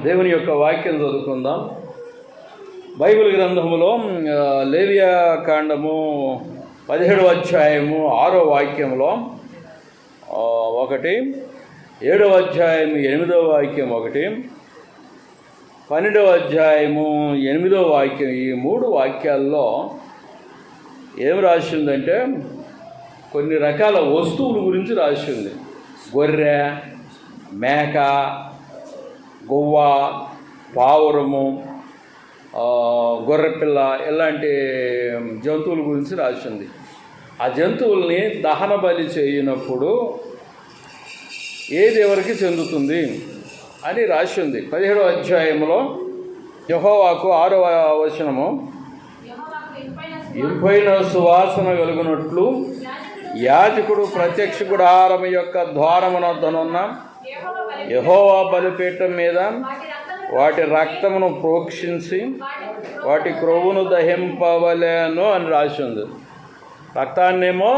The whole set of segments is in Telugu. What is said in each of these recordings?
దేవుని యొక్క వాక్యం చదువుకుందాం. బైబిల్ గ్రంథములో లేవియా కాండము 17వ అధ్యాయము 6వ వాక్యంలో ఒకటి, 7వ అధ్యాయము 8వ వాక్యం ఒకటి, 12వ అధ్యాయము 8వ వాక్యం, ఈ 3 వాక్యాల్లో ఏం రాసి ఉందంటే కొన్ని రకాల వస్తువుల గురించి రాసి ఉంది. గొర్రె, మేక, గొవ్వ, పావురము, గొర్రెపిల్ల ఇలాంటి జంతువుల గురించి రాసింది. ఆ జంతువుల్ని దహన బలి చేయనప్పుడు ఏది ఎవరికి చెందుతుంది అని రాసి ఉంది. 17వ అధ్యాయంలో యెహోవాకు 6వ వచనము, ఇంపైన సువాసన కలుగునట్లు యాజకుడు ప్రత్యక్ష గుడారం యొక్క ద్వారమునొద్దనున్న యెహోవా బలిపీఠం మీద వాటి రక్తమును ప్రోక్షించి వాటి క్రొవ్వును దహింపవలెను అని రాసి ఉంది. రక్తాన్నేమో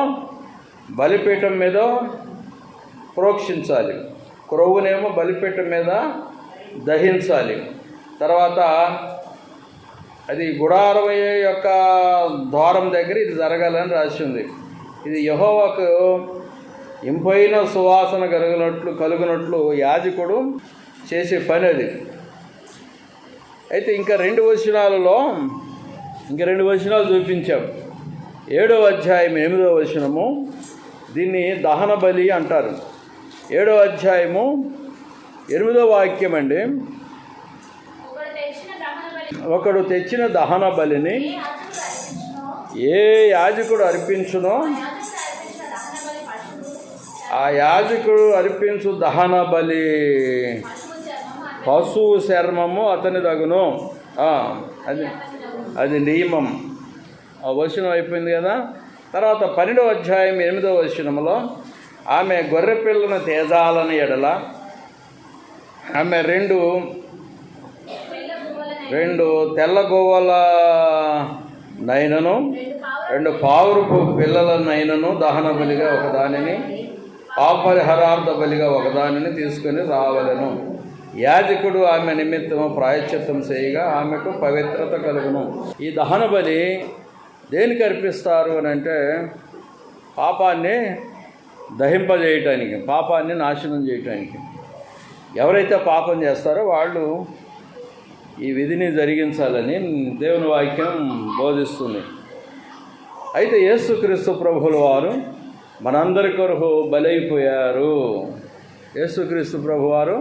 బలిపీఠం మీద ప్రోక్షించాలి, క్రొవ్వునేమో బలిపీఠం మీద దహించాలి. తర్వాత అది గుడారం యొక్క ద్వారం దగ్గర ఇది జరగాలని రాసి ఉంది. ఇది యెహోవాకు ఇంపైన సువాసన కలుగునట్లు యాజకుడు చేసే పని అది. అయితే ఇంకా 2 వచనాలు చూపించాం. 7వ అధ్యాయం 8వ వచనము, దీన్ని దహన బలి అంటారు. 7వ అధ్యాయము 8వ వాక్యం అండి, ఒకడు తెచ్చిన దహన బలిని ఏ యాజకుడు అర్పించునో ఆ యాజకుడు అర్పించు దహన బలి పశువు చర్మము అతని దగును. అది నియమం. ఆ వచనం అయిపోయింది కదా. తర్వాత 12వ అధ్యాయం 8వ వచనంలో ఆమె గొర్రె పిల్లను తేజాలని ఎడల ఆమె రెండు తెల్ల గోవల నైనను 2 పావురపు పిల్లల నైనను దహన బలిగా ఒకదానిని, పాపరిహారార్థ బలిగా ఒకదానిని తీసుకొని రావలెను. యాజకుడు ఆమె నిమిత్తము ప్రాయశ్చిత్తం చేయగా ఆమెకు పవిత్రత కలుగును. ఈ దహన బలి దేనికి అర్పిస్తారు అని అంటే పాపాన్ని దహింపజేయటానికి, పాపాన్ని నాశనం చేయటానికి. ఎవరైతే పాపం చేస్తారో వాళ్ళు ఈ విధిని జరిగించాలని దేవుని వాక్యం బోధిస్తుంది. అయితే యేసుక్రీస్తు ప్రభువుల వారు మనందరి కొరకు బలైపోయారు. యేసుక్రీస్తు ప్రభువారు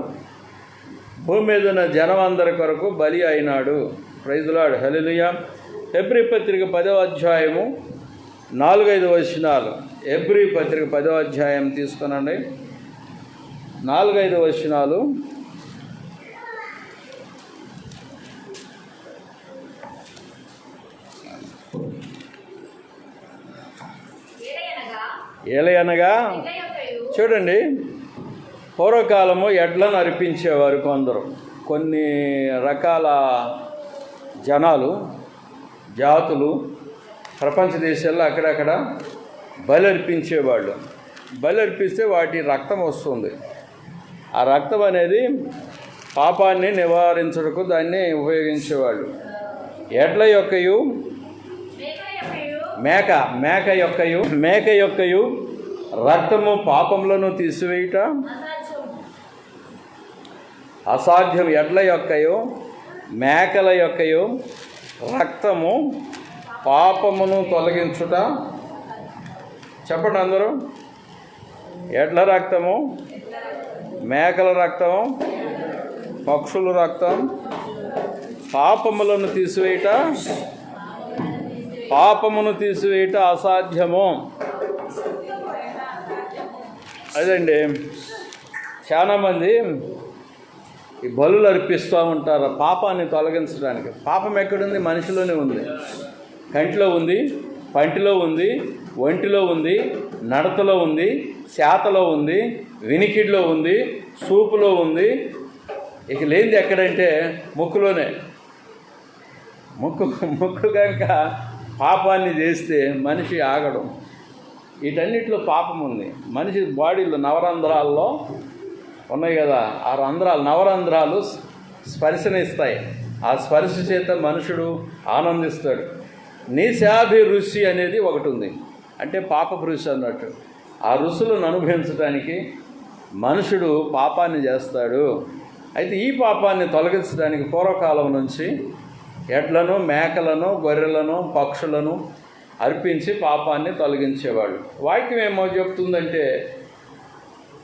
భూమి మీద ఉన్న జనం అందరి కొరకు బలి అయినాడు. Praise the lord, hallelujah. హెబ్రీ పత్రిక 10వ అధ్యాయము 4-5 వచనాలు. హెబ్రీ పత్రిక 10వ అధ్యాయం తీసుకునండి, 4-5 వచనాలు. ఏలయనగా చూడండి, పూర్వకాలము ఎడ్లను అర్పించేవారు కొందరు. కొన్ని రకాల జనాలు, జాతులు ప్రపంచ దేశాల్లో అక్కడక్కడ బలి అర్పించేవాళ్ళు. బలి అర్పిస్తే వాటి రక్తం వస్తుంది. ఆ రక్తం అనేది పాపాన్ని నివారించడానికి దాన్ని ఉపయోగించేవాళ్ళు. ఎడ్ల యొక్కయు మేక యొక్కయు రక్తము పాపములను తీసివేయుట అసాధ్యం. ఎడ్ల యొక్కయు మేకల యొక్కయు రక్తము పాపమును తొలగించుట. చెప్పండి అందరూ. ఎడ్ల రక్తము, మేకల రక్తము, పక్షుల రక్తం పాపములను తీసివేయుట అసాధ్యము. అదండి, చాలామంది ఈ బలులు అర్పిస్తూ ఉంటారు పాపాన్ని తొలగించడానికి. పాపం ఎక్కడుంది? మనిషిలోనే ఉంది. కంటిలో ఉంది, పంటిలో ఉంది, ఒంటిలో ఉంది, నడతలో ఉంది, చేతలో ఉంది, వినికిడిలో ఉంది, చూపులో ఉంది. ఇక లేనిది ఎక్కడంటే ముక్కులోనే. ముక్కు కనుక పాపాన్ని చేస్తే మనిషి ఆగడం. వీటన్నిటిలో పాపం ఉంది. మనిషి బాడీలో నవరంధ్రాల్లో ఉన్నాయి కదా, ఆ రంధ్రాలు, నవరంధ్రాలు స్పర్శనిస్తాయి. ఆ స్పర్శ చేత మనుషుడు ఆనందిస్తాడు. నీశాభిరుచి అనేది ఒకటి ఉంది, అంటే పాపపు రుచి అన్నట్టు. ఆ రుచులను అనుభవించడానికి మనుషుడు పాపాన్ని చేస్తాడు. అయితే ఈ పాపాన్ని తొలగించడానికి పూర్వకాలం నుంచి ఎడ్లను, మేకలను, గొర్రెలను, పక్షులను అర్పించి పాపాన్ని తొలగించేవాళ్ళు. వాక్యం ఏమో చెప్తుందంటే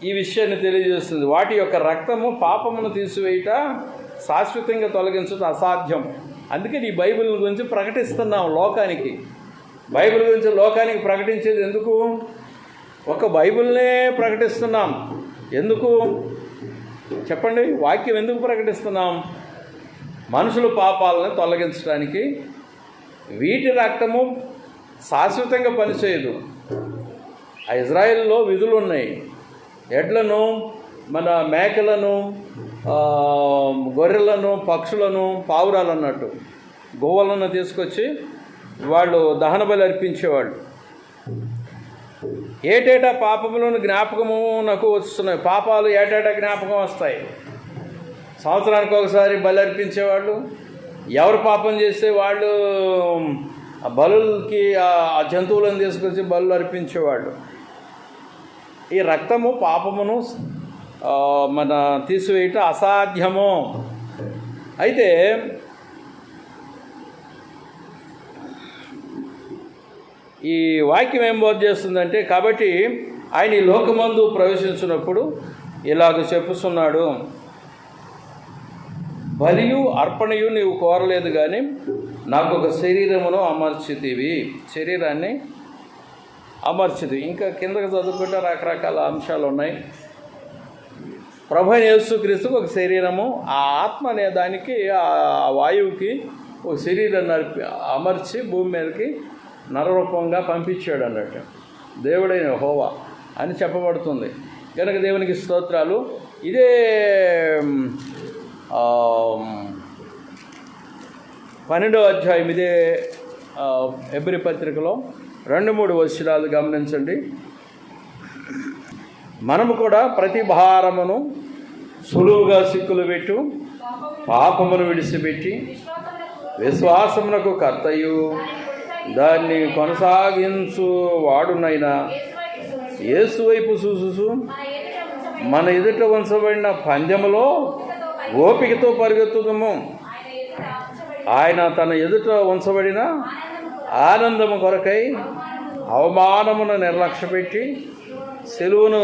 ఈ విషయాన్ని తెలియజేస్తుంది. వాటి యొక్క రక్తము పాపమును తీసివేయట, శాశ్వతంగా తొలగించడం అసాధ్యం. అందుకే ఈ బైబిల్ గురించి ప్రకటిస్తున్నాం లోకానికి. బైబిల్ గురించి లోకానికి ప్రకటించేది ఎందుకు? ఒక బైబిల్నే ప్రకటిస్తున్నాం. ఎందుకు చెప్పండి? వాక్యం ఎందుకు ప్రకటిస్తున్నాం? మనుషుల పాపాలను తొలగించడానికి. వీటి రక్తము శాశ్వతంగా పనిచేయదు. ఆ ఇజ్రాయెల్లో విధులు ఉన్నాయి. ఎడ్లను, మన మేకలను, గొర్రెలను, పక్షులను, పావురాలు అన్నట్టు గోవులను తీసుకొచ్చి వాళ్ళు దహన బలి అర్పించేవాళ్ళు. ఏటేటా పాపములను జ్ఞాపకము నాకు వస్తున్నాయి. పాపాలు ఏటేటా జ్ఞాపకం వస్తాయి. సంవత్సరానికి ఒకసారి బలి అర్పించేవాళ్ళు. ఎవరు పాపం చేస్తే వాళ్ళు ఆ బలులకి ఆ జంతువులను తీసుకొచ్చి బలు అర్పించేవాళ్ళు. ఈ రక్తము పాపమును మన తీసివేయటం అసాధ్యము. అయితే ఈ వాక్యం ఏం బోధ చేస్తుందంటే, కాబట్టి ఆయన ఈ లోకమందు ప్రవేశించినప్పుడు ఇలాగ చెప్పుతున్నాడు, బలియు అర్పణయు నీవు కోరలేదు కానీ నాకు ఒక శరీరమును అమర్చితివి. శరీరాన్ని అమర్చితివి. ఇంకా కిందకి చదువుకుంటే రకరకాల అంశాలు ఉన్నాయి. ప్రభువైన యేసుక్రీస్తుకు ఒక శరీరము, ఆ ఆత్మ అనే దానికి, ఆ వాయువుకి ఒక శరీరాన్ని అమర్చి భూమి మీదకి నరరూపంగా పంపించాడు అన్నట్టు. దేవుడైన యెహోవా అని చెప్పబడుతుంది. కనుక దేవునికి స్తోత్రాలు. ఇదే 12వ అధ్యాయం, ఇదే హెబ్రీ పత్రికలో 2-3 వచనాలు గమనించండి. మనము కూడా ప్రతి భారమును సులువుగా సిక్కులు పెట్టు పాపమును విడిచిపెట్టి విశ్వాసమునకు కర్తయు దాన్ని కొనసాగించు వాడునైనా యేసు వైపు చూసు మన ఎదుట ఉంచబడిన పందెములో ఓపికతో పరిగెత్తుదము. ఆయన తన ఎదుట ఉంచబడిన ఆనందము కొరకై అవమానమును నిర్లక్ష్యపెట్టి సిలువను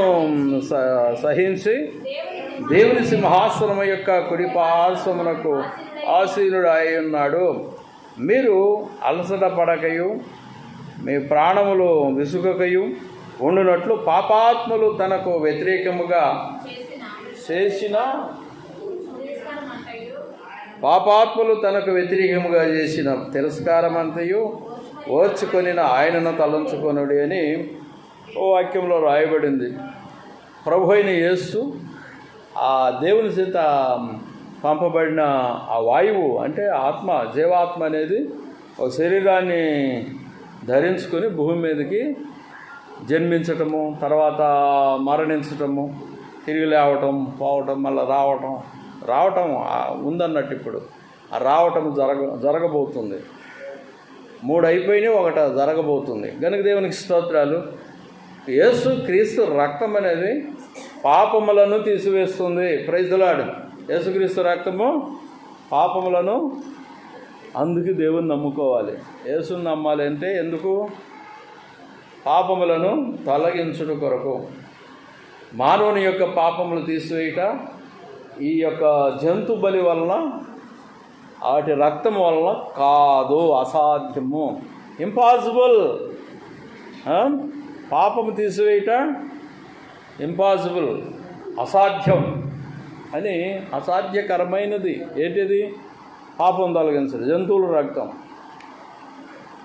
సహించి దేవుని సింహాసనము యొక్క కుడి పార్శ్వమునకు ఆసీనుడు అయి ఉన్నాడు. మీరు అలసట పడకయు మీ ప్రాణములు విసుగకయు ఉండునట్లు పాపాత్ములు తనకు వ్యతిరేకముగా చేసిన తిరస్కారమంతయు ఓర్చుకొనిన ఆయనను తలంచుకొనుడి అని ఓ వాక్యంలో రాయబడింది. ప్రభు అయిన యేసు ఆ దేవుని చేత పంపబడిన ఆ వాయువు అంటే ఆత్మ, జీవాత్మ అనేది ఒక శరీరాన్ని ధరించుకొని భూమి మీదకి జన్మించటము, తర్వాత మరణించటము, తిరిగి లేవటం, పోవటం, మళ్ళీ రావటం ఉందన్నట్టు. ఇప్పుడు ఆ రావటం జరగబోతుంది. 3 అయిపోయినాయి, 1 జరగబోతుంది. కనుక దేవునికి స్తోత్రాలు. యేసు క్రీస్తు రక్తం అనేది పాపములను తీసివేస్తుంది. Praise the lord. యేసుక్రీస్తు రక్తము పాపములను, అందుకు దేవుని నమ్ముకోవాలి. యేసుని నమ్మాలి అంటే ఎందుకు? పాపములను తొలగించుట కొరకు. మానవుని యొక్క పాపములు తీసివేయట ఈ యొక్క జంతు బలి వలన, వాటి రక్తం వలన కాదు, అసాధ్యము, ఇంపాసిబుల్. పాపము తీసివేయట ఇంపాసిబుల్, అసాధ్యం అని. అసాధ్యకరమైనది ఏంటిది? పాపం తొలగించదు, జంతువుల రక్తం.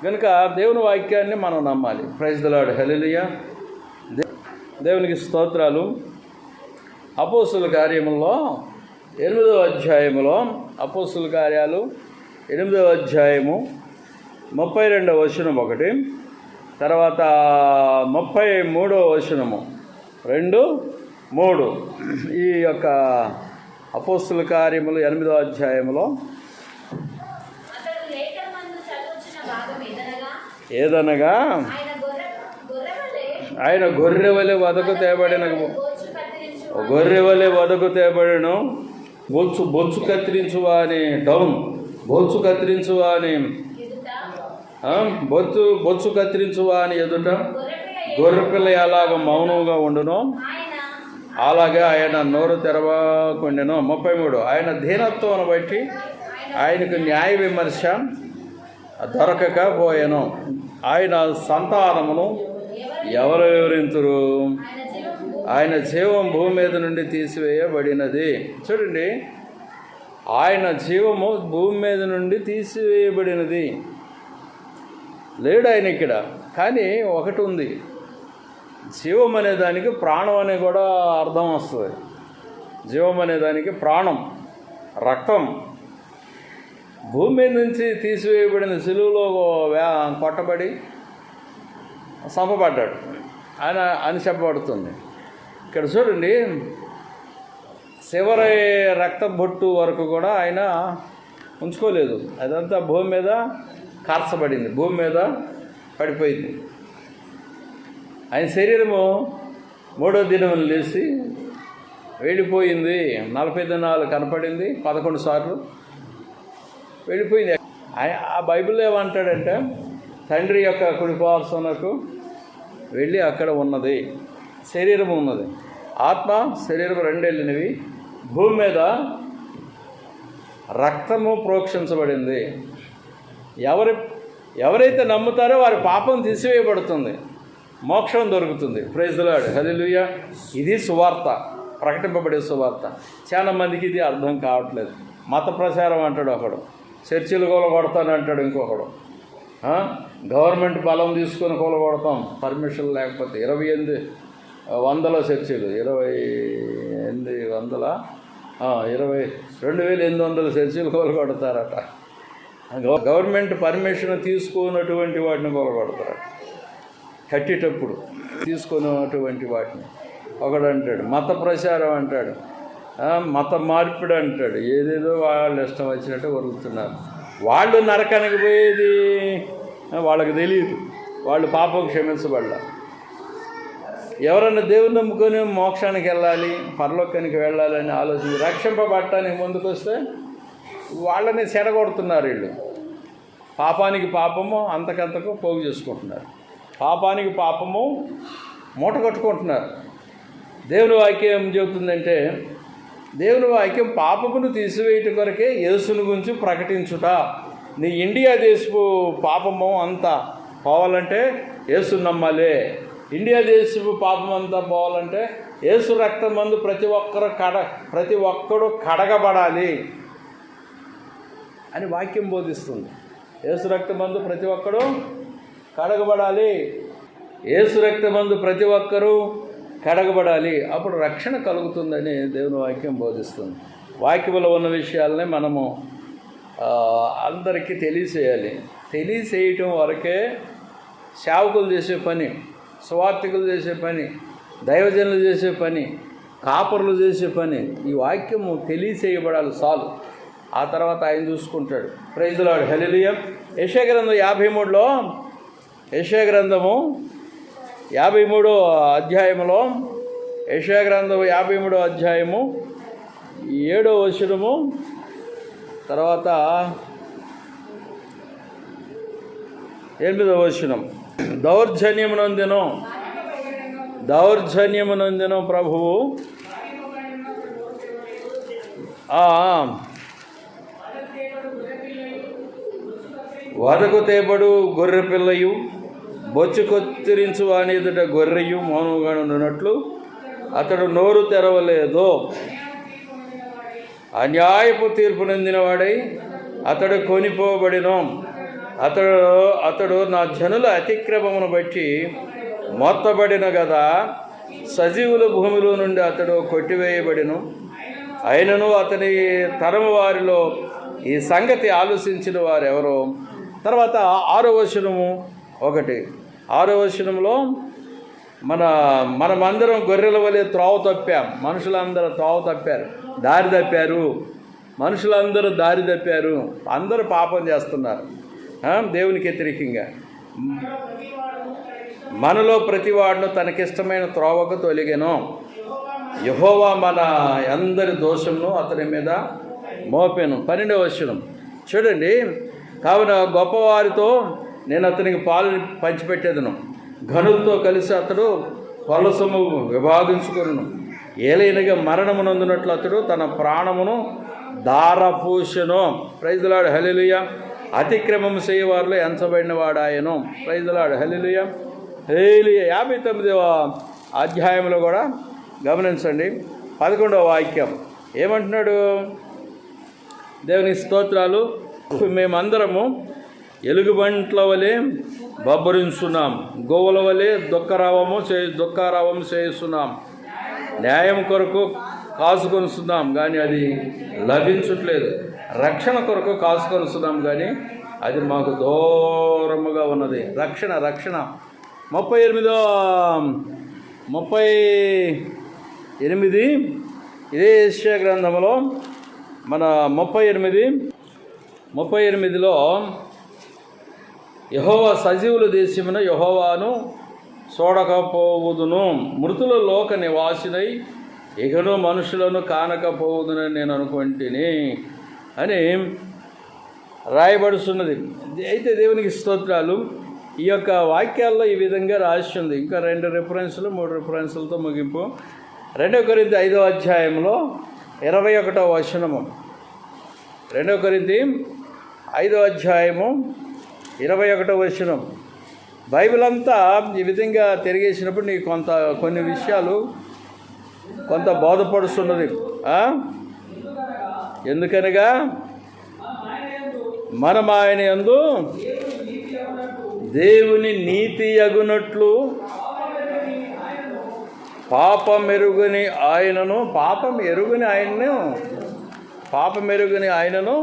కనుక దేవుని వాక్యాన్ని మనం నమ్మాలి. Praise the lord. హల్లెలూయా. దేవునికి స్తోత్రాలు. అపోస్తుల కార్యములో 8వ అధ్యాయములో, అపోస్తుల కార్యాలు 8వ అధ్యాయము 32వ వచనం 1, తర్వాత 33వ వచనము 2, 3 ఈ యొక్క అపోస్తుల కార్యములు 8వ అధ్యాయంలో ఏదనగా ఆయన గొర్రె వలె వదకు తేబడిన బొచ్చు కత్తిరించువా అని బొచ్చు కత్తిరించువా అని ఎదుట గొర్రెపిల్ల ఎలాగ మౌనంగా ఉండును అలాగే ఆయన నోరు తెరవకుండెను. 33 ఆయన దీనత్వం బట్టి ఆయనకు న్యాయ విమర్శ దొరకకపోయెను. ఆయన సంతానమును ఎవరు వివరింతురు? ఆయన జీవం భూమి మీద నుండి తీసివేయబడినది. చూడండి, ఆయన జీవము భూమి మీద నుండి తీసివేయబడినది. లేడు ఆయన ఇక్కడ. కానీ ఒకటి ఉంది, జీవం అనే దానికి ప్రాణం అనే కూడా అర్థం వస్తుంది. జీవం అనే దానికి ప్రాణం, రక్తం. భూమి మీద నుంచి తీసివేయబడిన సిలువలో కొట్టబడి చంపబడ్డాడు ఆయన అని చెప్పబడుతుంది. ఇక్కడ చూడండి, చివరి రక్త బొట్టు వరకు కూడా ఆయన ఉంచుకోలేదు. అదంతా భూమి మీద కార్చబడింది, భూమి మీద పడిపోయింది. ఆయన శరీరము 3వ దినమున లేచి వెళ్ళిపోయింది. 40 దినాలు కనపడింది, 11 సార్లు వెళ్ళిపోయింది. ఆ బైబిల్లో ఏమంటాడంటే, తండ్రి యొక్క కుడిపార్శ్వనకు వెళ్ళి అక్కడ ఉన్నది, శరీరం ఉన్నది. ఆత్మ శరీరం 2 వెళ్ళినవి. భూమి మీద రక్తము ప్రోక్షించబడింది. ఎవరైతే నమ్ముతారో వారి పాపం తీసివేయబడుతుంది, మోక్షం దొరుకుతుంది. ప్రైజ్ ది లార్డ్, హల్లెలూయా. ఇది సువార్త, ప్రకటింపబడే సువార్త. చాలా మందికి ఇది అర్థం కావట్లేదు. మత ప్రచారం అంటాడు ఒకడు, చర్చిలు కూలగొడతాను అంటాడు ఇంకొకడు. గవర్నమెంట్ బలం తీసుకొని కూలగొడతాం పర్మిషన్ లేకపోతే. 2800 చర్చిలు, 22,800 చర్చిలు కూలగొడతారట. గవర్నమెంట్ పర్మిషన్ తీసుకున్నటువంటి వాటిని కూలగొడతారట. కట్టేటప్పుడు తీసుకున్నటువంటి వాటిని ఒకడు అంటాడు. మత ప్రచారం అంటాడు, మత మార్పిడి అంటాడు. ఏదేదో వాళ్ళు ఇష్టం వచ్చినట్టు వరుగుతున్నారు. వాళ్ళు నరకానికి పోయేది వాళ్ళకి తెలియదు. వాళ్ళు పాపం క్షమించబడాల. ఎవరన్నా దేవుని నమ్ముకొని మోక్షానికి వెళ్ళాలి, పరలోకానికి వెళ్ళాలని ఆలోచన, రక్షింపబడటానికి ముందుకు వస్తే వాళ్ళని చెడగొడుతున్నారు. వీళ్ళు పాపానికి పాపము అంతకంతకు పోగు చేసుకుంటున్నారు. పాపానికి పాపము మూట కట్టుకుంటున్నారు. దేవుని వాక్యం ఏం చెబుతుందంటే, దేవుని వాక్యం పాపమును తీసివేయటం కొరకే యేసుని గురించి ప్రకటించుట. నీ ఇండియా దేశపు పాపము అంతా పోవాలంటే యేసుని నమ్మాలి. ఇండియా దేశపు పాపం అంతా పోవాలంటే యేసు రక్తం మందు ప్రతి ఒక్కడు కడగబడాలి అని వాక్యం బోధిస్తుంది. యేసు రక్తం మందు ప్రతి ఒక్కడు కడగబడాలి. యేసు రక్తం మందు ప్రతి ఒక్కరూ కడగబడాలి, అప్పుడు రక్షణ కలుగుతుందని దేవుని వాక్యం బోధిస్తుంది. వాక్యంలో ఉన్న విషయాలని మనము అందరికీ తెలియచేయాలి. తెలియచేయటం వరకే సేవకులు చేసే పని, సువార్థికులు చేసే పని, దైవజనులు చేసే పని, కాపరులు చేసే పని. ఈ వాక్యము తెలియచేయబడాలి చాలు. ఆ తర్వాత ఆయన చూసుకుంటాడు. ప్రైజ్ ది లార్డ్, హల్లెలూయా. యెషయా గ్రంథం 53లో, యెషయా గ్రంథము 53వ అధ్యాయములో, యెషయా గ్రంథం 53వ అధ్యాయము 7వ వచనము తర్వాత 8వ వచనం. దౌర్జన్యమునందెను ప్రభువు వదకు తేబడు గొర్రె పిల్లయు బొచ్చు కొత్తిరించు వాని ఎదుట గొర్రెయు మౌనంగా ఉన్నట్లు అతడు నోరు తెరవలేదు. అన్యాయపు తీర్పు నొందినవాడై అతడు కొనిపోబడిను. అతడు నా జనుల అతిక్రమమును బట్టి మొత్తబడిన గదా, సజీవుల భూమిలో నుండి అతడు కొట్టివేయబడిను. అయినను అతని తరము వారిలో ఈ సంగతి ఆలోచించిన వారెవరో. తర్వాత 6వ వచనము 1. 6వ వచనంలో మనమందరం గొర్రెల వలె త్రోవ తప్పాం. మనుషులందరూ త్రోవ తప్పారు. దారి తప్పారు. మనుషులందరూ దారి తప్పారు. అందరూ పాపం చేస్తున్నారు దేవునికి వ్యతిరేకంగా. మనలో ప్రతివాడును తనకిష్టమైన త్రోవకు తొలగెను. యెహోవా మన అందరి దోషమును అతని మీద మోపెను. 12వ వచనం చూడండి. కావున గొప్పవారితో నేను అతనికి పాలు పంచిపెట్టేదను, ఘనులతో కలిసి అతడు పొలసము విభాగించుకొనును. ఏలైనగా మరణమునందునట్లు అతడు తన ప్రాణమును దారపూసెను. Praise the lord, hallelujah. అతిక్రమము చేయవారిలో ఎంచబడిన వాడాయను. Praise the lord, hallelujah, hallelujah. 59వ అధ్యాయంలో కూడా గమనించండి, 11వ వాక్యం ఏమంటున్నాడు? దేవుని స్తోత్రాలు. మేమందరము ఎలుగుబంట్ల వలె బబ్బరించున్నాం, గోవుల వలె దుఃఖారావము చేస్తున్నాం. న్యాయం కొరకు కాసుకొనిస్తున్నాం కానీ అది లభించట్లేదు. రక్షణ కొరకు కాసుకొనిస్తున్నాం కానీ అది మాకు దూరముగా ఉన్నది. రక్షణ 38 ఇదే యెషయా గ్రంథంలో మన 38లో యెహోవా సజీవుల దేశమున యెహోవాను చూడకపోవుదును, మృతుల లోక నివాసినై ఇకను మనుషులను కానకపోవుదునని నేను అనుకుంటుని అని రాయబడుతున్నది. అయితే దేవునికి స్తోత్రాలు. ఈ యొక్క వాక్యాల్లో ఈ విధంగా రాసి ఉంది. ఇంకా 2 రిఫరెన్సులు 3 రిఫరెన్సులతో ముగింపు. 2 కొరింథీ 5వ అధ్యాయంలో 21వ వచనము. 2 కొరింథీ 5వ అధ్యాయము 21వ వచనం. బైబిల్ అంతా ఈ విధంగా తిరిగేసినప్పుడు నీకు కొన్ని విషయాలు కొంత బోధపడుతున్నది. ఎందుకనగా మనం ఆయన యందు దేవుని నీతి యగునట్లు పాపం ఎరుగని ఆయనను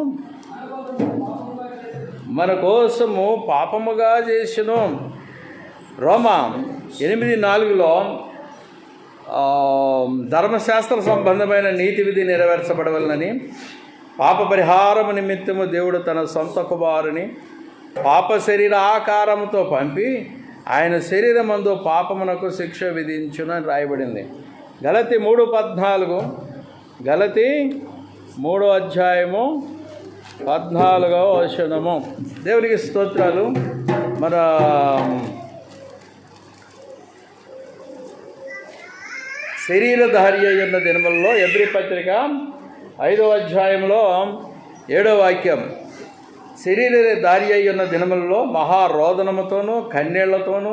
మన కోసము పాపముగా చేసెను. రోమా 8:4లో ధర్మశాస్త్ర సంబంధమైన నీతి విధి నెరవేర్చబడవలనని పాప పరిహారము నిమిత్తము దేవుడు తన సొంత కుమారుని పాప శరీర ఆకారముతో పంపి ఆయన శరీరమందు పాపమునకు శిక్ష విధించునని రాయబడింది. గలతీ 3:14 గలతీ 3వ అధ్యాయము 14వ వచనము. దేవునికి స్తోత్రాలు. మన శరీరధారి అయ్యున్న దినములలో ఎబ్రీ పత్రిక 5వ అధ్యాయంలో 7వ వాక్యం. శరీరధారి అయ్యున్న దినములలో మహారోదనముతోనూ కన్నీళ్లతోనూ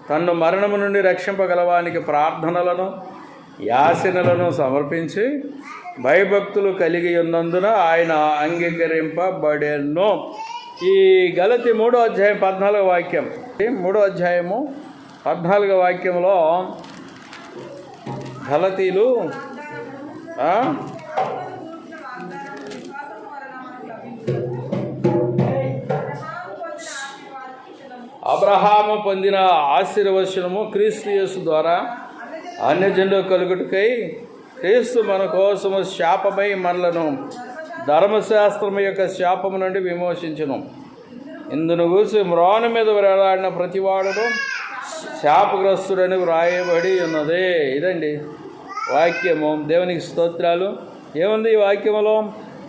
తన్ను మరణము నుండి రక్షింపగలవానికి ప్రార్థనలను యాసనలను సమర్పించి భయభక్తులు కలిగి ఉన్నందున ఆయన అంగీకరింపబడెను. ఈ గలతీ 3వ అధ్యాయం 14వ వాక్యం. 3వ అధ్యాయము 14వ వాక్యంలో గలతీలు అబ్రహాము పొందిన ఆశీర్వచనము క్రీస్తు యేసు ద్వారా అన్యజనులకు కలుగుటకై క్రీస్తు మన కోసము శాపమై మనలను ధర్మశాస్త్రము యొక్క శాపము నుండి విమోచించును. ఇందును గూసి మ్రాను మీద వేలాడిన ప్రతివాడును శాపగ్రస్తుడని వ్రాయబడి ఉన్నదే. ఇదండి వాక్యము. దేవునికి స్తోత్రాలు. ఏముంది ఈ వాక్యములో?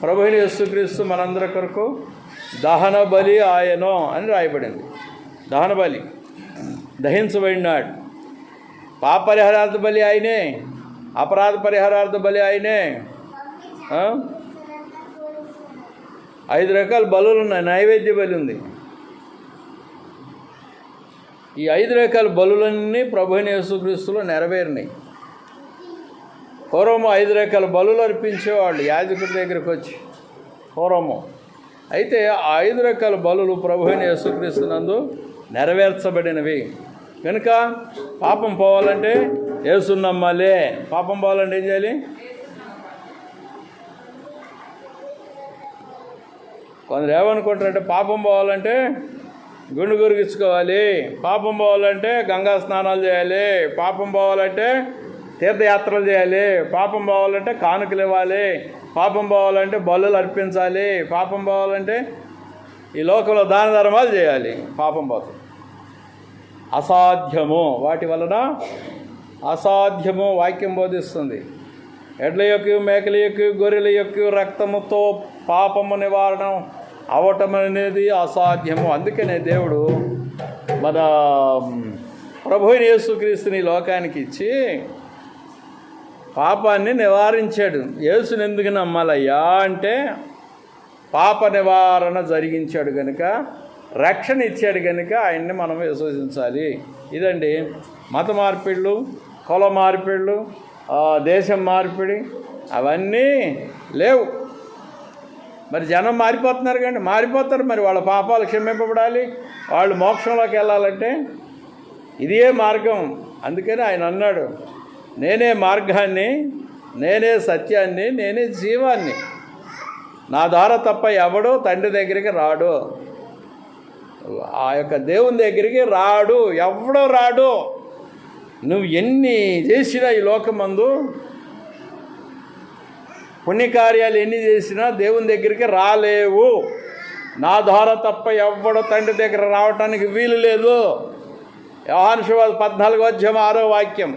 ప్రభువైన యేసుక్రీస్తు మనందరి కొరకు దహన బలి ఆయను అని రాయబడింది. దహన బలి, దహించబడినాడు. పాప పరిహారార్థ బలి ఆయనే, అపరాధ పరిహారార్థ బలి ఆయనే. 5 రకాల బలులు ఉన్నాయి. నైవేద్య బలి ఉంది. ఈ 5 రకాల బలులన్నీ ప్రభువైన యేసుక్రీస్తులో నెరవేరినాయి. పూర్వము 5 రకాల బలులు అర్పించేవాళ్ళు యాజకుడి దగ్గరికి వచ్చి పూర్వము. అయితే ఆ 5 రకాల బలులు ప్రభువైన యేసుక్రీస్తునందు నెరవేర్చబడినవి. కనుక పాపం పోవాలంటే యేసుని నమ్మాలి. పాపం పోవాలంటే ఏం చేయాలి? కొందరు ఏమనుకుంటారంటే పాపం పోవాలంటే గుండు గురిగించుకోవాలి, పాపం పోవాలంటే గంగా స్నానాలు చేయాలి, పాపం పోవాలంటే తీర్థయాత్రలు చేయాలి, పాపం పోవాలంటే కానుకలు ఇవ్వాలి, పాపం పోవాలంటే బలులు అర్పించాలి, పాపం పోవాలంటే ఈ లోకంలో దాన ధర్మాలు చేయాలి. పాపం పోతుంది. అసాధ్యము, వాటి వలన అసాధ్యము వాక్యం బోధిస్తుంది. ఎడ్ల యొక్క, మేకల యొక్క, గొర్రెల యొక్క రక్తముతో పాపము నివారణ అవటం అనేది అసాధ్యము. అందుకనే దేవుడు మన ప్రభు యేసుక్రీస్తుని లోకానికి ఇచ్చి పాపాన్ని నివారించాడు. యేసుని ఎందుకు నమ్మాలయ్యా అంటే పాప నివారణ జరిగించాడు కనుక, రక్షణ ఇచ్చాడు కనుక ఆయన్ని మనం విశ్వసించాలి. ఇదండి మత మార్పిళ్ళు, కుల మార్పిళ్ళు, దేశం మార్పిడి అవన్నీ లేవు. మరి జనం మారిపోతున్నారు కండి, మారిపోతారు. మరి వాళ్ళ పాపాలు క్షమింపబడాలి, వాళ్ళు మోక్షంలోకి వెళ్ళాలంటే ఇదే మార్గం. అందుకని ఆయన అన్నాడు, నేనే మార్గాన్ని, నేనే సత్యాన్ని, నేనే జీవాన్ని, నా ద్వారా తప్ప ఎవడో తండ్రి దగ్గరికి రాడు, ఆ యొక్క దేవుని దగ్గరికి రాడు, ఎవడో రాడు. నువ్వు ఎన్ని చేసినా ఈ లోకమందు పుణ్యకార్యాలు ఎన్ని చేసినా దేవుని దగ్గరికి రాలేవు. నా ద్వారా తప్ప ఎవడో తండ్రి దగ్గర రావటానికి వీలు లేదు. యోహాను సువార్త 14:6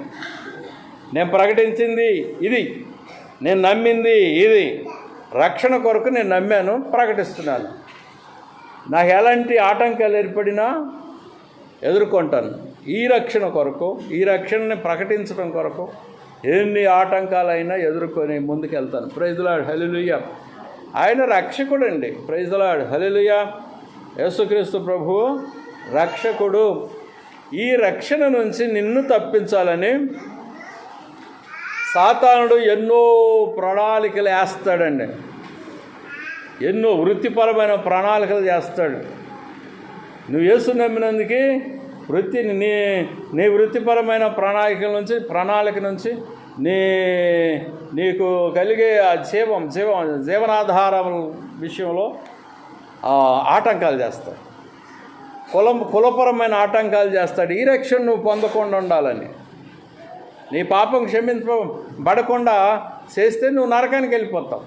నేను ప్రకటించింది ఇది, నేను నమ్మింది ఇది. రక్షణ కొరకు నేను నమ్మాను, ప్రకటిస్తున్నాను. నాకు ఎలాంటి ఆటంకాలు ఏర్పడినా ఎదుర్కొంటాను. ఈ రక్షణ కొరకు, ఈ రక్షణని ప్రకటించడం కొరకు ఎన్ని ఆటంకాలైనా ఎదుర్కొని ముందుకెళ్తాను. ప్రైజ్ ది లార్డ్, హల్లెలూయా. ఆయన రక్షకుడు అండి. ప్రైజ్ ది లార్డ్, హల్లెలూయా. యేసుక్రీస్తు ప్రభువు రక్షకుడు. ఈ రక్షణ నుంచి నిన్ను తప్పించాలని సాతానుడు ఎన్నో ప్రణాళికలు వేస్తాడండి. ఎన్నో వృత్తిపరమైన ప్రణాళికలు చేస్తాడు. నువ్వు యేసు నమ్మినందుకు నీ వృత్తిపరమైన ప్రణాళిక నుంచి నీకు కలిగే జీవనాధారం విషయంలో ఆటంకాలు చేస్తాడు. కులపరమైన ఆటంకాలు చేస్తాడు. ఈ రక్షణ నువ్వు పొందకుండా ఉండాలని, నీ పాపం క్షమించబడకుండా చేస్తే నువ్వు నరకానికి వెళ్ళిపోతావు.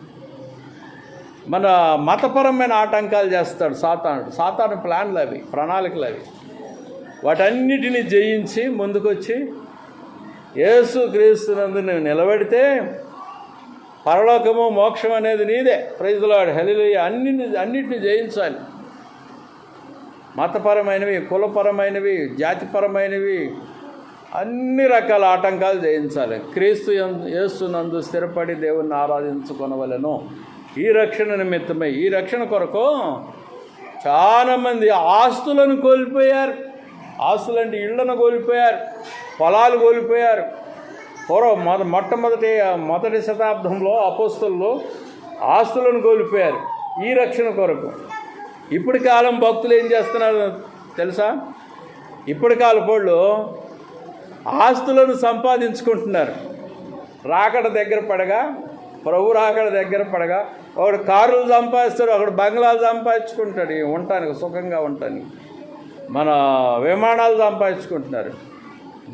మన మతపరమైన ఆటంకాలు చేస్తాడు సాతాను ప్లాన్లు అవి, ప్రణాళికలు అవి. వాటన్నిటిని జయించి ముందుకొచ్చి యేసు క్రీస్తునందు నువ్వు నిలబడితే పరలోకము మోక్షం అనేది నీదే. ప్రైజ్ ది లార్డ్, హల్లెలూయా. అన్నిటిని జయించాలి. మతపరమైనవి, కులపరమైనవి, జాతిపరమైనవి, అన్ని రకాల ఆటంకాలు జయించాలి. క్రీస్తు యేసునందు స్థిరపడి దేవుణ్ణి ఆరాధించుకొనవలెను. ఈ రక్షణ నిమిత్తమై, ఈ రక్షణ కొరకు చాలామంది ఆస్తులను కోల్పోయారు. ఆస్తులంటే ఇళ్లను కోల్పోయారు, పొలాలు కోల్పోయారు. మొదటి శతాబ్దంలో అపోస్తలులు ఆస్తులను కోల్పోయారు ఈ రక్షణ కొరకు. ఇప్పటి కాలం భక్తులు ఏం చేస్తున్నారు తెలుసా? ఇప్పటి కాలపోళ్ళు ఆస్తులను సంపాదించుకుంటున్నారు. రాకడ దగ్గర పడగా, ప్రభు రాకడ దగ్గర పడగా, ఒకడు కారులు సంపాదిస్తాడు, ఒకడు బంగ్లాలు సంపాదించుకుంటాడు ఉండటానికి, సుఖంగా ఉండటానికి. మన విమానాలు సంపాదించుకుంటున్నారు.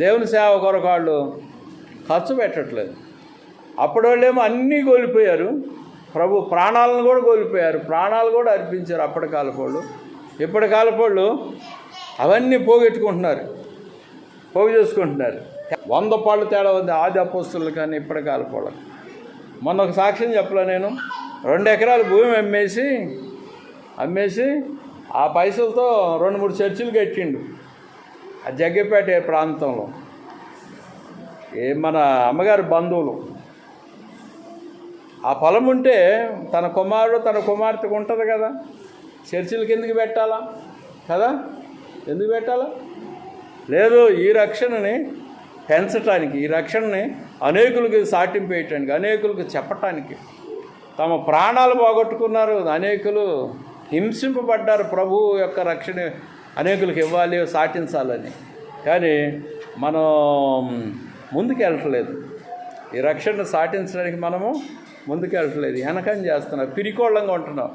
దేవుని సేవ కొరకు వాళ్ళు ఖర్చు పెట్టట్లేదు. అప్పుడు వాళ్ళేమో అన్నీ కోల్పోయారు. ప్రభు ప్రాణాలను కూడా కోల్పోయారు, ప్రాణాలు కూడా అర్పించారు అప్పటి కాలపోళ్ళు. ఇప్పటి కాలపోళ్ళు అవన్నీ పోగొట్టుకుంటున్నారు, పోగు చేసుకుంటున్నారు. 100 పాళ్ళు తేడా ఉంది ఆది అపోస్తులు కానీ ఇప్పటి కాలపోళ్ళకి. మొన్న ఒక సాక్ష్యం చెప్పలే నేను. 2 ఎకరాల భూమి అమ్మేసి ఆ పైసలతో 2-3 చర్చిలు కట్టిండు ఆ జగ్గపేట ప్రాంతంలో. మన అమ్మగారి బంధువులు ఆ పొలం ఉంటే తన కుమార్తెకు ఉంటుంది కదా, చర్చిలకి ఎందుకు పెట్టాలా కదా? ఎందుకు పెట్టాలా? లేదు, ఈ రక్షణని పెంచటానికి, ఈ రక్షణని అనేకులకి సాటింపు వేయటానికి, అనేకులకు చెప్పటానికి. తమ ప్రాణాలు పోగొట్టుకున్నారు, అనేకులు హింసింపబడ్డారు. ప్రభువు యొక్క రక్షణ అనేకులకు ఇవ్వాలి, సాటించాలని. కానీ మనం ముందుకు వెళ్ళట్లేదు. ఈ రక్షణను సాటించడానికి మనము ముందుకు వెళ్ళట్లేదు, వెనకం చేస్తున్నాం, పిరికోళ్ళంగా ఉంటున్నాం.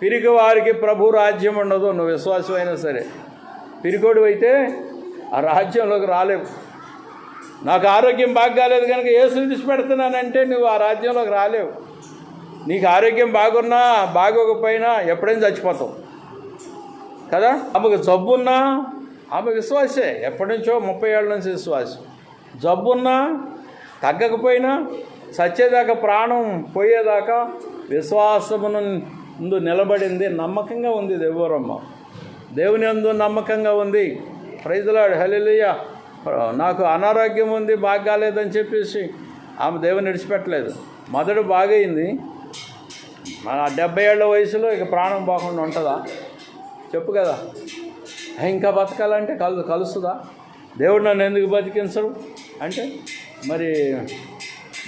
పిరికి వారికి ప్రభు రాజ్యం ఉండదు. నువ్వు విశ్వాసం అయినా సరే పిరికోడు అయితే ఆ రాజ్యంలోకి రాలేవు. నాకు ఆరోగ్యం బాగాలేదు కనుక యేసుని విడిచిపెడుతున్నానంటే నువ్వు ఆ రాజ్యంలోకి రాలేవు. నీకు ఆరోగ్యం బాగున్నా బాగోకపోయినా ఎప్పుడైనా చచ్చిపోతావు కదా. ఆమెకు జబ్బున్నా ఆమె విశ్వాసే, ఎప్పటి నుంచో 30 ఏళ్ళ నుంచి విశ్వాసం. జబ్బున్నా తగ్గకపోయినా చచ్చేదాకా, ప్రాణం పోయేదాకా విశ్వాసమును ముందు నిలబడింది, నమ్మకంగా ఉంది దేవరమ్మ. దేవుని యందు నమ్మకంగా ఉంది. ప్రైజ్ ది లార్డ్, హల్లెలూయా. నాకు అనారోగ్యం ఉంది, బాగాలేదని చెప్పేసి ఆమె దేవుని విడిచిపెట్టలేదు. మొదట బాగైంది, మన 70 ఏళ్ళ వయసులో ఇక ప్రాణం బాగుండా ఉంటుందా చెప్పు కదా. ఇంకా బతకాలంటే కలుస్తుందా? దేవుడు నన్ను ఎందుకు బతికించడు అంటే, మరి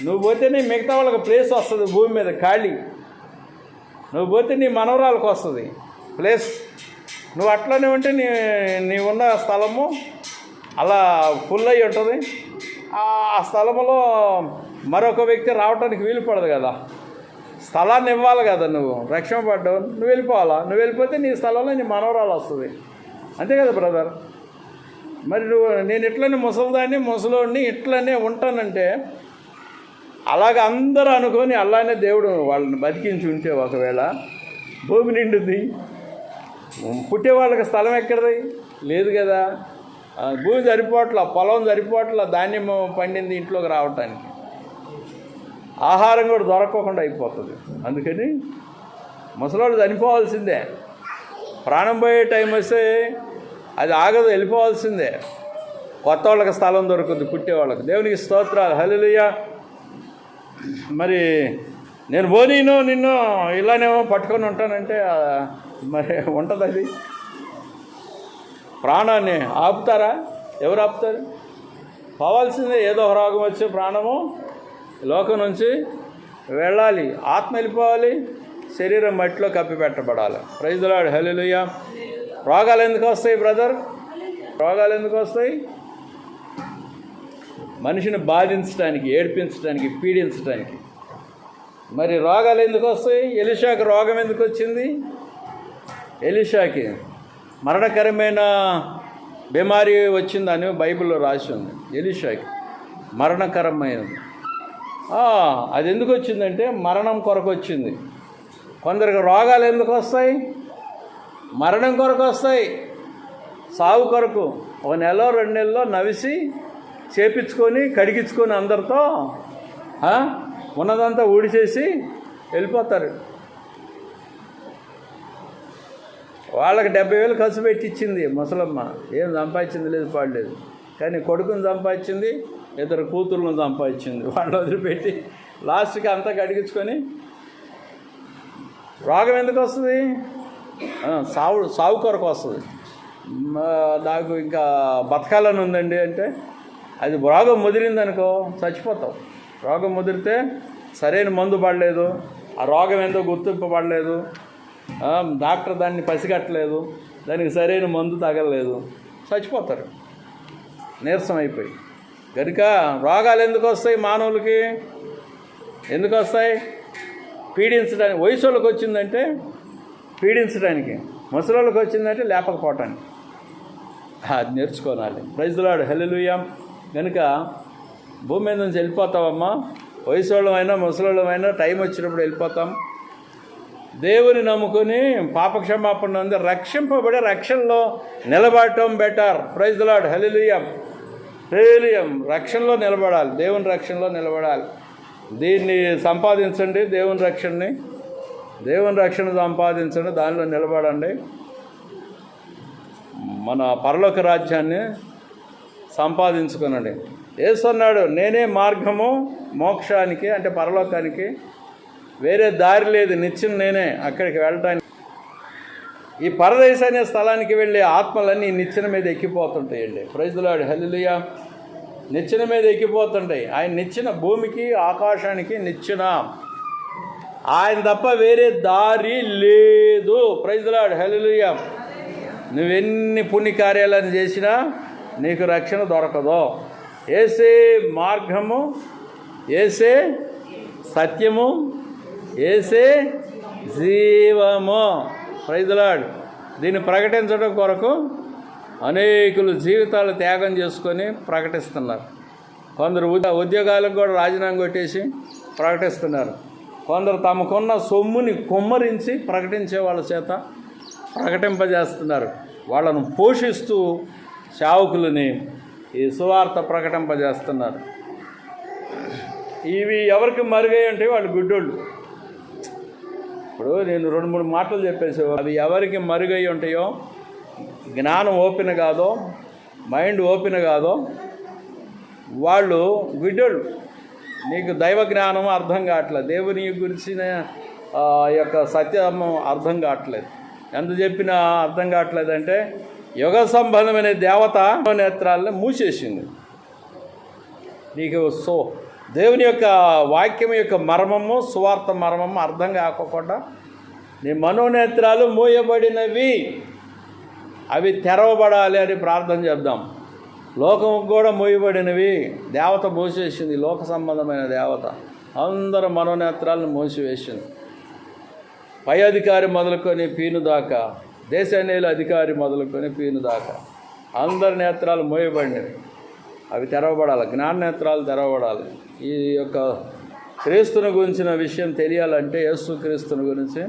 నువ్వు పోతేనే మిగతా వాళ్ళకి ప్లేస్ వస్తుంది భూమి మీద ఖాళీ. నువ్వు పోతే నీ మనవరాలకు వస్తుంది ప్లేస్. నువ్వు అట్లనే ఉంటే నీ ఉన్న స్థలము అలా ఫుల్ అయ్యి ఉంటుంది. ఆ స్థలంలో మరొక వ్యక్తి రావడానికి వీలు పడదు కదా. స్థలాన్ని ఇవ్వాలి కదా. నువ్వు రక్షణ పడ్డావు, నువ్వు వెళ్ళిపోవాలా. నువ్వు వెళ్ళిపోతే నీ స్థలంలో నీ మనవరాలు వస్తుంది, అంతే కదా బ్రదర్. మరి నేను ఇట్లనే ముసలోడిని ఇట్లనే ఉంటానంటే, అలాగ అందరూ అనుకొని అలానే దేవుడు వాళ్ళని బతికించి ఉంటే ఒకవేళ భూమి నిండుది. పుట్టే వాళ్ళకి స్థలం ఎక్కడది లేదు కదా. భూమి సరిపోవట్ల, పొలం సరిపోవట్ల, ధాన్యం పండింది ఇంట్లోకి రావటానికి. ఆహారం కూడా దొరకకుండా అయిపోతుంది. అందుకని ముసలోళ్ళు చనిపోవాల్సిందే. ప్రాణం పోయే టైం వస్తే అది ఆగదు, వెళ్ళిపోవాల్సిందే. కొత్త వాళ్ళకి స్థలం దొరుకుతుంది, పుట్టేవాళ్ళకి. దేవునికి స్తోత్రాలు, హల్లెలూయా. మరి నేను పోనీను నిన్ను ఇలానేమో పట్టుకొని ఉంటానంటే మరి ఉంటుంది అది. ప్రాణాన్ని ఆపుతారా? ఎవరు ఆపుతారు? పోవాల్సిందే. ఏదో ఒక రోగం వచ్చే ప్రాణము లోకం నుంచి వెళ్ళాలి, ఆత్మ వెళ్ళిపోవాలి, శరీరం మట్టిలో కప్పిపెట్టబడాలి. ప్రైజ్ ది లార్డ్, హల్లెలూయా. రోగాలు ఎందుకు వస్తాయి బ్రదర్? రోగాలు ఎందుకు వస్తాయి? మనిషిని బాధించడానికి, ఏడిపించడానికి, పీడించడానికి. మరి రోగాలు ఎందుకు వస్తాయి? ఎలీషాకి రోగం ఎందుకు వచ్చింది? ఎలీషాకి మరణకరమైన బిమారి వచ్చిందని బైబిల్లో రాసి ఉంది. ఎలీషాకి మరణకరమైనది. అది ఎందుకు వచ్చిందంటే మరణం కొరకు వచ్చింది. కొందరికి రోగాలు ఎందుకు వస్తాయి? మరణం కొరకు వస్తాయి, సాగు కొరకు. 1 నెల 2 నెలల్లో నవిసి చేపించుకొని కడిగించుకొని అందరితో ఉన్నదంతా ఊడిచేసి వెళ్ళిపోతారు. వాళ్ళకి 70,000 ఖర్చు పెట్టించింది ముసలమ్మ. ఏం సంపాదించింది లేదు, పాడలేదు. కానీ కొడుకుని సంపాదించింది, 2 కూతుర్లను సంపాదించింది. వాళ్ళు వదిలిపెట్టి లాస్ట్కి అంతా కడిగించుకొని. రోగం ఎందుకు వస్తుంది? సాగు కొరకు వస్తుంది. నాకు ఇంకా బతకాలని ఉందండి అంటే, అది రోగం ముదిరిందనుకో చచ్చిపోతావు. రోగం ముదిరితే సరైన మందు పడలేదు, ఆ రోగం ఏందో గుర్తింపబడలేదు, డాక్టర్ దాన్ని పసిగట్టలేదు, దానికి సరైన మందు తగలలేదు, చచ్చిపోతారు నీరసం అయిపోయి. కనుక రోగాలు ఎందుకు వస్తాయి మానవులకి? ఎందుకు వస్తాయి? పీడించడానికి. వయసు వాళ్ళకి వచ్చిందంటే పీడించడానికి, ముసలోళ్ళకి వచ్చిందంటే లేపకపోవటానికి. అది నేర్చుకోవాలి. ప్రైజ్ ది లార్డ్, హల్లెలూయా. కనుక భూమి మీద నుంచి వెళ్ళిపోతావమ్మా. వయసు వాళ్ళమైనా ముసలోళ్ళమైనా టైం వచ్చినప్పుడు వెళ్ళిపోతాం. దేవుని నమ్ముకొని పాపక్షమాపణ ఉంది రక్షింపబడి రక్షణలో నిలబడటం better. Praise the lord, hallelujah, హల్లెలూయా. రక్షణలో నిలబడాలి, దేవుని రక్షణలో నిలబడాలి. దీన్ని సంపాదించండి, దేవుని రక్షణ సంపాదించండి, దానిలో నిలబడండి. మన పరలోక రాజ్యాన్ని సంపాదించుకునండి. యేసు అన్నాడు, నేనే మార్గము మోక్షానికి, అంటే పరలోకానికి. వేరే దారి లేదు, నిత్యం నేనే అక్కడికి వెళ్ళటానికి. ఈ పరదేశ అనే స్థలానికి వెళ్ళే ఆత్మలన్నీ నిచ్చెన మీద ఎక్కిపోతుంటాయండి. ప్రైజ్ ది లార్డ్, హల్లెలూయా. నిచ్చెన మీద ఎక్కిపోతుంటాయి. ఆయన నిచ్చెన భూమికి ఆకాశానికి నిచ్చెన. ఆయన తప్ప వేరే దారి లేదు. ప్రైజ్ ది లార్డ్, హల్లెలూయా. నువ్వెన్ని పుణ్యకార్యాలను చేసినా నీకు రక్షణ దొరకదు. యేసే మార్గము, యేసే సత్యము, యేసే జీవము. Praise the lord. దీన్ని ప్రకటించడం కొరకు అనేకులు జీవితాలు త్యాగం చేసుకొని ప్రకటిస్తున్నారు. కొందరు ఉద్యోగాలకు కూడా రాజీనామా కొట్టేసి ప్రకటిస్తున్నారు. కొందరు తమకున్న సొమ్ముని కుమ్మరించి ప్రకటించే వాళ్ళ చేత ప్రకటింపజేస్తున్నారు. వాళ్ళను పోషిస్తూ సేవకులని ఈ సువార్త ప్రకటింపజేస్తున్నారు. ఇవి ఎవరికి మరుగై అంటే వాళ్ళు గుడ్డోళ్ళు. ఇప్పుడు నేను 2-3 మాటలు చెప్పేసి, అవి ఎవరికి మరుగై ఉంటాయో, జ్ఞానం ఓపెన్ కాదో, మైండ్ ఓపెన్ కాదో వాళ్ళు గుడ్డోళ్ళు. నీకు దైవ జ్ఞానం అర్థం కావట్లేదు, దేవుని గురించిన యొక్క సత్యం అర్థం కావట్లేదు. ఎంత చెప్పినా అర్థం కావట్లేదు. అంటే యుగ సంబంధమైన దేవత నేత్రాలను మూసేసింది. నీకు దేవుని యొక్క వాక్యం యొక్క మర్మము, సువార్త మర్మము అర్థం కాకుండా నీ మనోనేత్రాలు మూయబడినవి, అవి తెరవబడాలి అని ప్రార్థన చేద్దాం. లోకం కూడా మూయబడినవి, దేవత మూసేసింది. లోక సంబంధమైన దేవత అందరూ మనోనేత్రాలను మూసివేసింది. పై అధికారి మొదలుకొని పీను దాకా, దేశాన్నేలు అధికారి మొదలుకొని పీను దాకా అందరి నేత్రాలు మూయబడినవి, అవి తెరవబడాలి. జ్ఞాన నేత్రాలు తెరవబడాలి. ఈ యొక్క క్రీస్తుని గురించిన విషయం తెలియాలంటే యేసు క్రీస్తుని గురించి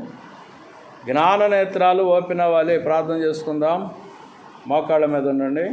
జ్ఞాన నేత్రాలు ఓపెన్ అవ్వాలి. ప్రార్థన చేసుకుందాం. మోకాళ్ళ మీద ఉండండి.